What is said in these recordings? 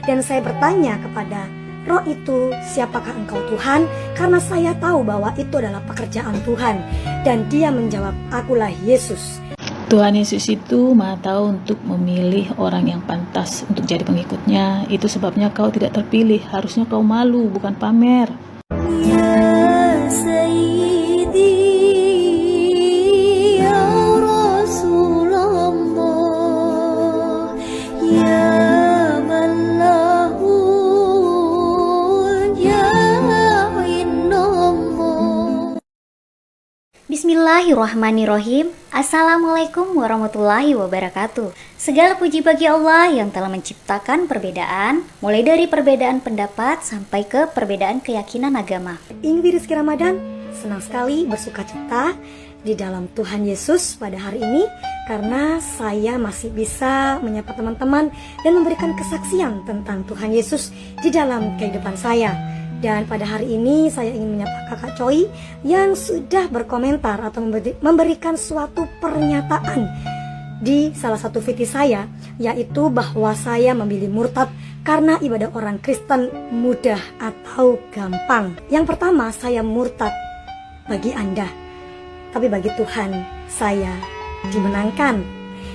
Dan saya bertanya kepada roh itu, siapakah engkau Tuhan? Karena saya tahu bahwa itu adalah pekerjaan Tuhan. Dan dia menjawab, akulah Yesus. Tuhan Yesus itu Maha tahu untuk memilih orang yang pantas untuk jadi pengikutnya. Itu sebabnya kau tidak terpilih. Harusnya kau malu, bukan pamer. Ya Sayyidi, Ya Rasulullah, Ya man lahu Ja'inallah. Bismillahirrahmanirrahim. Assalamualaikum warahmatullahi wabarakatuh. Segala puji bagi Allah yang telah menciptakan perbedaan, mulai dari perbedaan pendapat sampai ke perbedaan keyakinan agama. Ingwi Rizky Ramadan, senang sekali bersuka cita di dalam Tuhan Yesus pada hari ini, karena saya masih bisa menyapa teman-teman dan memberikan kesaksian tentang Tuhan Yesus di dalam kehidupan saya. Dan pada hari ini saya ingin menyapa Kakak Choi yang sudah berkomentar atau memberikan suatu pernyataan di salah satu video saya, yaitu bahwa saya memilih murtad karena ibadah orang Kristen mudah atau gampang. Yang pertama, saya murtad bagi Anda, tapi bagi Tuhan saya dimenangkan.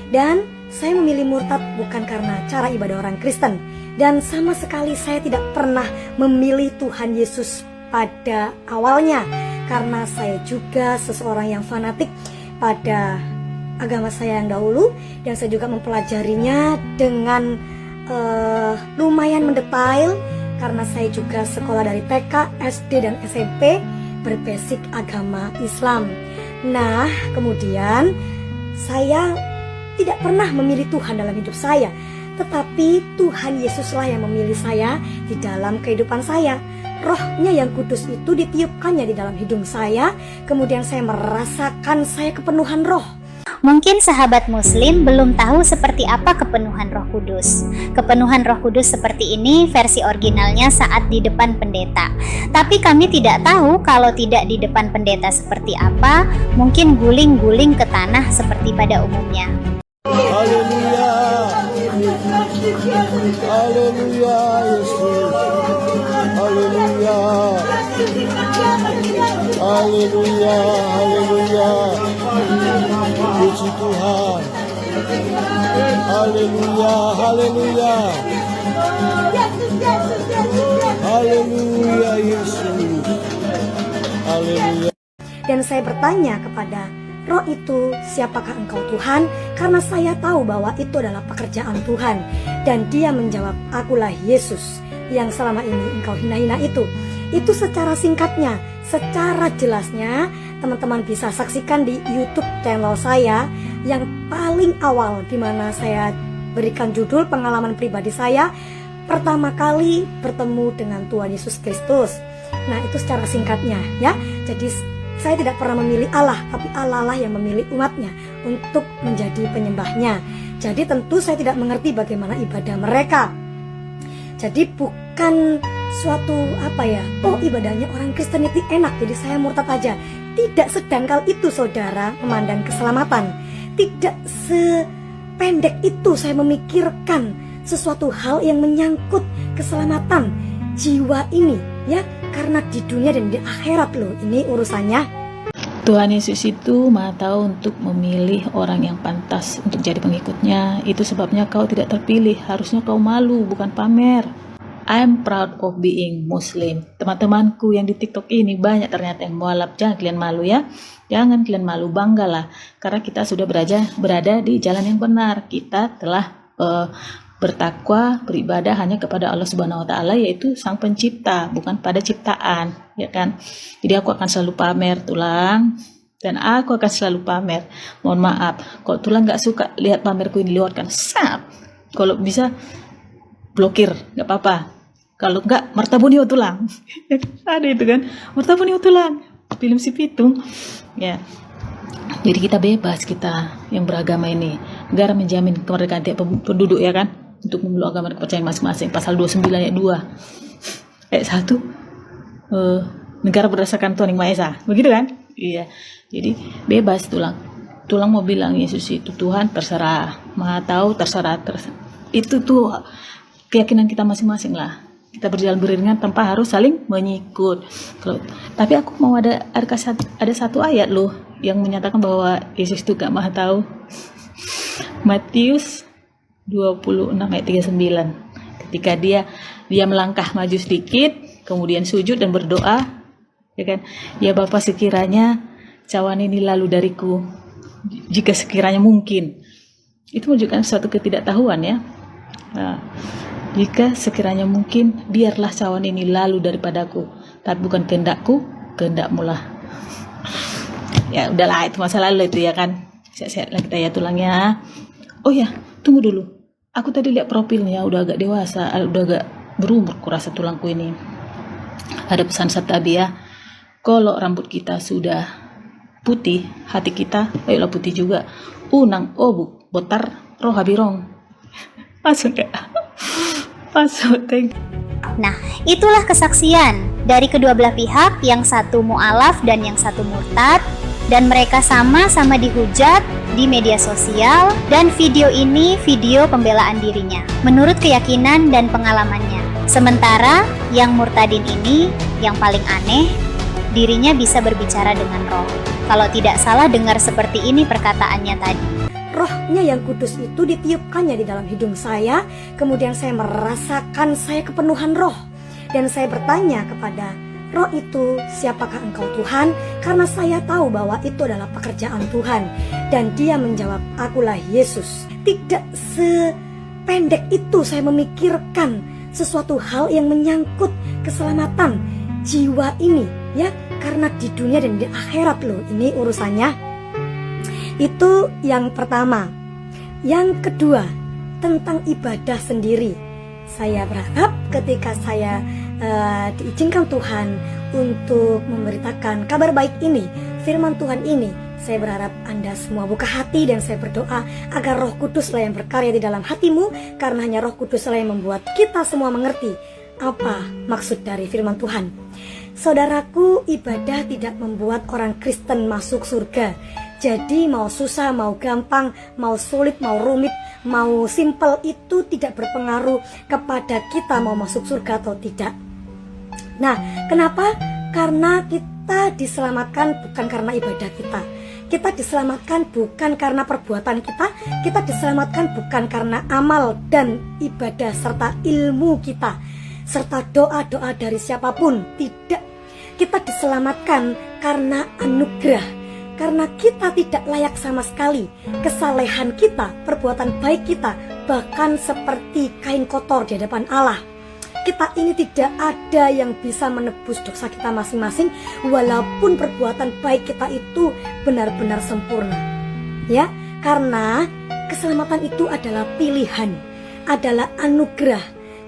Dan saya memilih murtad bukan karena cara ibadah orang Kristen, dan sama sekali saya tidak pernah memilih Tuhan Yesus pada awalnya, karena saya juga seseorang yang fanatik pada agama saya yang dahulu, dan saya juga mempelajarinya dengan lumayan mendetail, karena saya juga sekolah dari TK, SD, dan SMP berbasic agama Islam. Nah, kemudian saya tidak pernah memilih Tuhan dalam hidup saya, tetapi Tuhan Yesuslah yang memilih saya di dalam kehidupan saya. Rohnya yang kudus itu ditiupkannya di dalam hidup saya, kemudian saya merasakan saya kepenuhan roh. Mungkin sahabat muslim belum tahu seperti apa kepenuhan Roh Kudus. Kepenuhan Roh Kudus seperti ini versi originalnya saat di depan pendeta. Tapi kami tidak tahu kalau tidak di depan pendeta seperti apa, mungkin guling-guling ke tanah seperti pada umumnya. Haleluya, haleluya Yesus, haleluya, haleluya, haleluya, puji Tuhan, haleluya, haleluya, haleluya Yesus, haleluya. Dan saya bertanya kepada roh itu, siapakah engkau Tuhan? Karena saya tahu bahwa itu adalah pekerjaan Tuhan. Dan dia menjawab, akulah Yesus yang selama ini engkau hina-hina itu. Itu secara singkatnya. Secara jelasnya teman-teman bisa saksikan di YouTube channel saya yang paling awal, di mana saya berikan judul pengalaman pribadi saya pertama kali bertemu dengan Tuhan Yesus Kristus. Nah, itu secara singkatnya ya. Jadi saya tidak pernah memilih Allah, tapi Allah lah yang memilih umatnya untuk menjadi penyembahnya. Jadi tentu saya tidak mengerti bagaimana ibadah mereka. Jadi bukan suatu oh ibadahnya orang Kristen itu enak, jadi saya murtad aja. Tidak sedangkal itu saudara memandang keselamatan. Tidak sependek itu saya memikirkan sesuatu hal yang menyangkut keselamatan jiwa ini ya. Karena di dunia dan di akhirat loh ini urusannya. Tuhan Yesus itu Maha tahu untuk memilih orang yang pantas untuk jadi pengikutnya. Itu sebabnya kau tidak terpilih. Harusnya kau malu, bukan pamer. I'm proud of being Muslim. Teman-temanku yang di TikTok ini banyak ternyata yang mualaf. Jangan kalian malu ya. Jangan kalian malu, banggalah. Karena kita sudah berada di jalan yang benar. Kita telah bertakwa, beribadah hanya kepada Allah Subhanahu wa taala, yaitu Sang Pencipta, bukan pada ciptaan, ya kan? Jadi aku akan selalu pamer tulang, dan aku akan selalu pamer. Mohon maaf, kalau tulang nggak suka lihat pamerku ini, lewatkan. Kalau bisa blokir, nggak apa-apa. Kalau nggak, martabunio tulang. Ada itu kan, martabunio tulang, film si Pitung, ya. Jadi kita bebas, kita yang beragama ini. Negara menjamin kemerdekaan tiap penduduk, ya kan? Untuk memeluk agama dan kepercayaan masing-masing. Pasal 29 ayat 2 ayat 1, negara berdasarkan Tuhan Yang Maha Esa, begitu kan? Iya. Jadi bebas tulang mau bilang Yesus itu Tuhan, terserah. Maha tahu, terserah. Itu tuh keyakinan kita masing-masing lah. Kita berjalan beriringan tanpa harus saling menyikut. Tapi aku mau ada satu ayat loh yang menyatakan bahwa Yesus itu gak maha tahu. Matius 26 ayat 39. Ketika dia melangkah maju sedikit, kemudian sujud dan berdoa, ya kan? Ya Bapa, sekiranya cawan ini lalu dariku, jika sekiranya mungkin. Itu menunjukkan suatu ketidaktahuan ya. Nah, jika sekiranya mungkin, biarlah cawan ini lalu daripadaku, tapi bukan kehendakku, kehendakmu lah. Ya udahlah, itu masa lalu itu ya kan. Sehat-sehat lah kita ya tulangnya. Oh ya, tunggu dulu. Aku tadi lihat profilnya udah agak dewasa, udah agak berumur kurasa tulangku ini. Ada pesan Sabda Abi ya. Kalau rambut kita sudah putih, hati kita ayolah putih juga. Unang obuk botar roh habirong. Masuk gak? Masuk, thank you. Nah, itulah kesaksian dari kedua belah pihak, yang satu mu'alaf dan yang satu murtad, dan mereka sama-sama dihujat di media sosial, dan video ini video pembelaan dirinya menurut keyakinan dan pengalamannya. Sementara yang murtadin ini yang paling aneh, dirinya bisa berbicara dengan roh. Kalau tidak salah dengar seperti ini perkataannya tadi. Rohnya yang kudus itu ditiupkannya di dalam hidung saya, kemudian saya merasakan saya kepenuhan roh, dan saya bertanya kepada roh itu, siapakah engkau Tuhan? Karena saya tahu bahwa itu adalah pekerjaan Tuhan. Dan dia menjawab, akulah Yesus. Tidak sependek itu saya memikirkan sesuatu hal yang menyangkut keselamatan jiwa ini, ya, karena di dunia dan di akhirat loh ini urusannya. Itu yang pertama. Yang kedua, tentang ibadah sendiri. Saya berharap ketika saya diizinkan Tuhan untuk memberitakan kabar baik ini, firman Tuhan ini, saya berharap Anda semua buka hati, dan saya berdoa agar Roh Kuduslah yang berkarya di dalam hatimu, karena hanya Roh Kuduslah yang membuat kita semua mengerti apa maksud dari firman Tuhan. Saudaraku, ibadah tidak membuat orang Kristen masuk surga. Jadi mau susah, mau gampang, mau sulit, mau rumit, mau simple, itu tidak berpengaruh kepada kita mau masuk surga atau tidak. Nah, kenapa? Karena kita diselamatkan bukan karena ibadah kita. Kita diselamatkan bukan karena perbuatan kita. Kita diselamatkan bukan karena amal dan ibadah serta ilmu kita, serta doa-doa dari siapapun. Tidak. Kita diselamatkan karena anugerah. Karena kita tidak layak sama sekali. Kesalehan kita, perbuatan baik kita, bahkan seperti kain kotor di hadapan Allah. Kita ini tidak ada yang bisa menebus dosa kita masing-masing, walaupun perbuatan baik kita itu benar-benar sempurna. Ya, karena keselamatan itu adalah pilihan, adalah anugerah.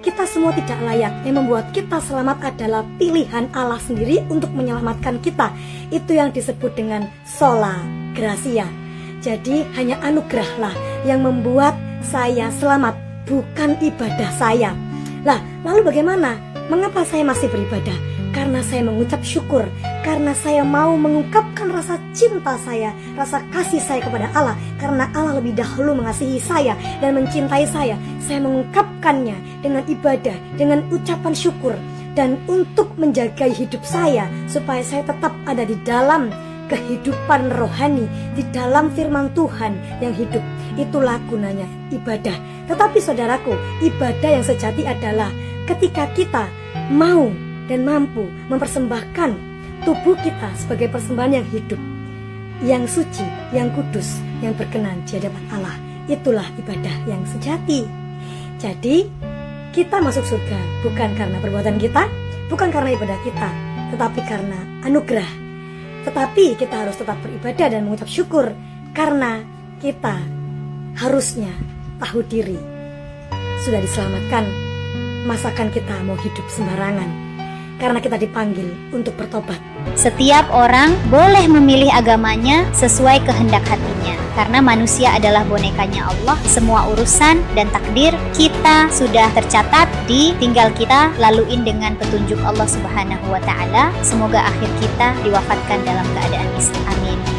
Kita semua tidak layak. Yang membuat kita selamat adalah pilihan Allah sendiri untuk menyelamatkan kita. Itu yang disebut dengan sola gratia. Jadi hanya anugerahlah yang membuat saya selamat, bukan ibadah saya. Lah, lalu bagaimana? Mengapa saya masih beribadah? Karena saya mengucap syukur, karena saya mau mengungkapkan rasa cinta saya, rasa kasih saya kepada Allah. Karena Allah lebih dahulu mengasihi saya dan mencintai saya mengungkapkannya dengan ibadah, dengan ucapan syukur. Dan untuk menjaga hidup saya, supaya saya tetap ada di dalam kehidupan rohani, di dalam firman Tuhan yang hidup. Itulah gunanya ibadah. Tetapi saudaraku, ibadah yang sejati adalah ketika kita mau dan mampu mempersembahkan tubuh kita sebagai persembahan yang hidup, yang suci, yang kudus, yang berkenan di hadapan Allah. Itulah ibadah yang sejati. Jadi kita masuk surga bukan karena perbuatan kita, bukan karena ibadah kita, tetapi karena anugerah. Tetapi kita harus tetap beribadah dan mengucap syukur, karena kita harusnya tahu diri sudah diselamatkan. Masakan kita mau hidup sembarangan? Karena kita dipanggil untuk bertobat. Setiap orang boleh memilih agamanya sesuai kehendak hatinya. Karena manusia adalah bonekanya Allah. Semua urusan dan takdir kita sudah tercatat, tinggal kita laluin dengan petunjuk Allah Subhanahu wa Ta'ala. Semoga akhir kita diwafatkan dalam keadaan Islam. Amin.